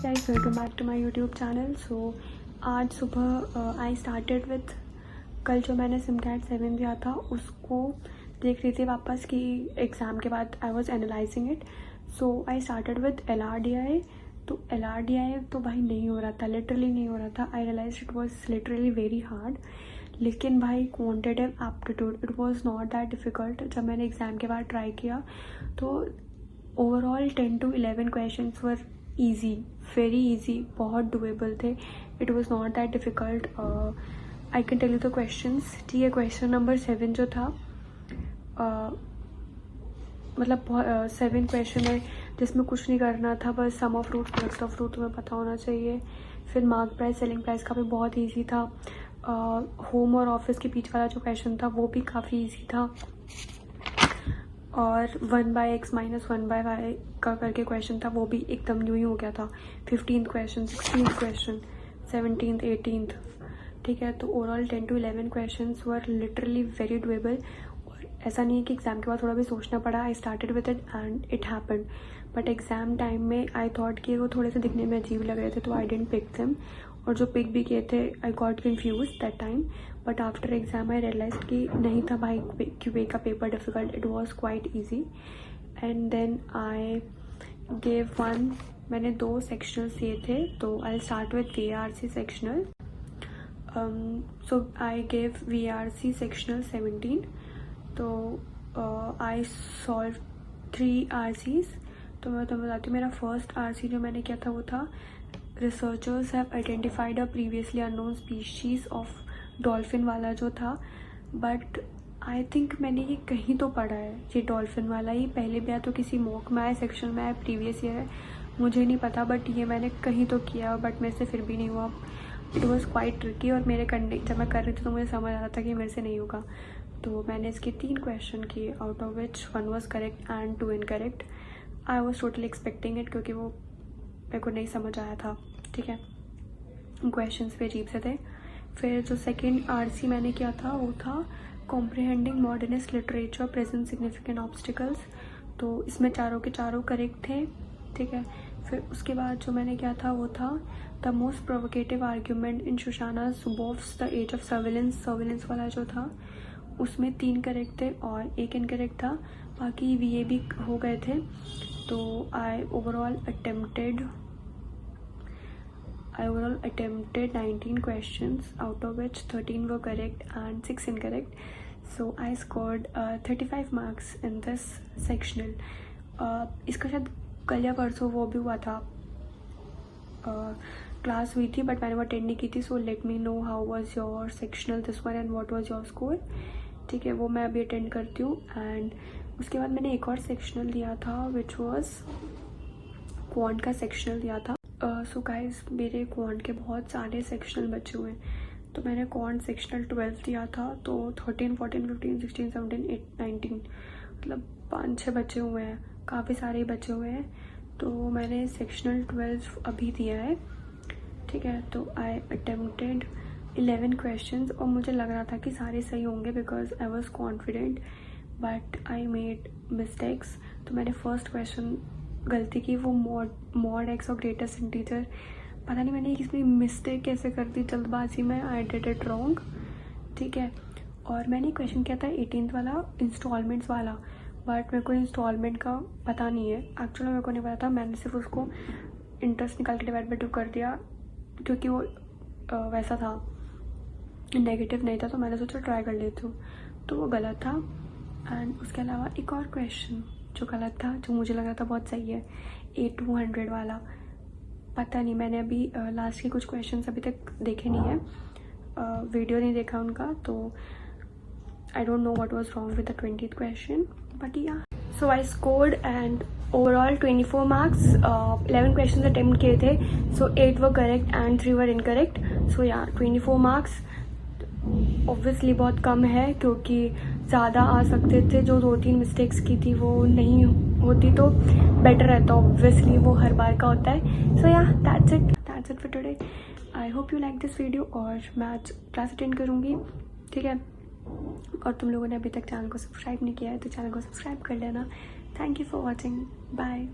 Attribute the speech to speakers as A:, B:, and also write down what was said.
A: guys, welcome back to my YouTube channel. So आज सुबह I started with कल जो मैंने सिमकैट 7 दिया था उसको देख रही थी वापस कि एग्ज़ाम के बाद I was analysing it. So I started with LRDI. तो LRDI तो भाई नहीं हो रहा था, लिटरली नहीं हो रहा था. I realise it was literally very hard. लेकिन भाई quantitative aptitude it was not that difficult. जब मैंने एग्ज़ाम के बाद ट्राई किया तो overall 10 to 11 questions were easy, very easy, बहुत डुएबल थे. It was not that difficult. I can tell you the questions. ठीक है, क्वेश्चन नंबर 7 जो था मतलब 7 क्वेश्चन है जिसमें कुछ नहीं करना था, बस sum of root product of root तुम्हें पता होना चाहिए. फिर मार्क प्राइस सेलिंग प्राइस का भी बहुत ईजी था. होम और ऑफिस के बीच वाला जो क्वेश्चन था वो भी काफ़ी ईजी था. और 1/x - 1/y का करके क्वेश्चन था, वो भी एकदम न्यू ही हो गया था. 15th question, 16th question, 17th, 18th. ठीक है, तो overall 10 to 11 question were literally very doable. और ऐसा नहीं है कि एग्ज़ाम के बाद थोड़ा भी सोचना पड़ा. I started with it and it happened. But exam time में आई थॉट कि वो थोड़े से दिखने में अजीब लग रहे थे, तो आई डिडंट पिक देम. और जो पिक भी किए थे I got confuse that time. But after exam I realise कि नहीं था भाई QA का paper difficult, it was quite easy. And then I gave one. मैंने 2 सेक्शनल्स दिए थे, तो I start with VRC sectional. So I gave VRC sectional 17. तो आई सॉल्व 3 RCs. तो मैं तुम्हें बताती हूँ. मेरा फर्स्ट RC जो मैंने किया था वो था researchers have identified a previously unknown species of dolphin वाला जो था. बट आई थिंक मैंने ये कहीं तो पढ़ा है, ये डॉल्फिन वाला ही पहले भी आया तो किसी मॉक में आया, सेक्शन में आया, प्रीवियस ईयर है, मुझे नहीं पता. बट ये मैंने कहीं तो किया, बट मेरे से फिर भी नहीं हुआ. It was quite tricky. और मेरे जब मैं कर रही थी तो मुझे समझ आ रहा था कि मेरे से नहीं होगा. तो मैंने इसके 3 क्वेश्चन किए, out of which 1 was correct and 2 incorrect. I was totally expecting it क्योंकि वो मेरे को नहीं समझ आया था. ठीक है, क्वेश्चंस भी अजीब से थे. फिर जो सेकंड RC मैंने किया था वो था comprehending modernist literature present significant obstacles. तो इसमें चारों के चारों करेक्ट थे. ठीक है, फिर उसके बाद जो मैंने किया था वो था the most provocative argument in Shoshana Zuboff's the age of surveillance. Surveillance वाला जो था उसमें 3 करेक्ट थे और 1 इनकरेक्ट था. बाकी VA भी हो गए थे. तो आई overall attempted 19 questions, out of which 13 were correct and 6 incorrect. So I scored 35 marks in this sectional. इसका शायद कल या परसों वो भी हुआ था, क्लास हुई थी, बट मैंने वो अटेंड नहीं की थी. So let me know how was your sectional this one and what was your score. ठीक है, वो मैं अभी अटेंड करती हूँ. एंड उसके बाद मैंने एक और सेक्शनल दिया था विच वॉज क्वांट का सेक्शनल दिया था. सो गाइज, मेरे क्वांट के बहुत सारे सेक्शनल बचे हुए हैं. तो मैंने क्वांट सेक्शनल 12 दिया था, तो 13, 14, 15, 16, 17, 19 मतलब 5-6 बचे हुए हैं, काफ़ी सारे ही बचे हुए हैं. तो मैंने सेक्शनल 12 अभी दिया है. ठीक है, तो आई अटेम्प्टेड 11 क्वेश्चंस और मुझे लग रहा था कि सारे सही होंगे because I was confident. But I made mistakes. तो मैंने फर्स्ट क्वेश्चन गलती की, वो मॉड एक्स और ग्रेटेस्ट इंटीजर. पता नहीं मैंने इसमें मिस्टेक कैसे कर दी जल्दबाजी में. I did it wrong. ठीक है, और मैंने क्वेश्चन किया था 18th वाला इंस्टॉलमेंट्स वाला. बट मेरे को इंस्टॉलमेंट का पता नहीं है, एक्चुअली मेरे को नहीं पता था. मैंने सिर्फ उसको इंटरेस्ट निकाल के डिवाइड बाय 2 कर दिया क्योंकि वो वैसा था, नेगेटिव नहीं था. तो मैंने सोचा ट्राई कर लेती हूँ, तो वो गलत था. एंड उसके अलावा एक और क्वेश्चन जो गलत था, जो मुझे लग रहा था बहुत सही है, A200 वाला. पता नहीं, मैंने अभी लास्ट के कुछ क्वेश्चंस अभी तक देखे नहीं है, वीडियो नहीं देखा उनका. तो I don't know what was wrong with the 20th question. But yeah, so I scored and overall 24 marks. 11 question attempt किए थे, so 8 were correct and 3 were incorrect. So yeah 24 marks obviously बहुत कम है क्योंकि ज़्यादा आ सकते थे. जो 2-3 मिस्टेक्स की थी वो नहीं होती तो बेटर रहता. ऑब्वियसली वो हर बार का होता है. सो या, that's it for today. I hope you like this video. और मैं आज क्लास अटेंड करूँगी. ठीक है, और तुम लोगों ने अभी तक चैनल को सब्सक्राइब नहीं किया है तो चैनल को सब्सक्राइब कर लेना. Thank you for watching. Bye.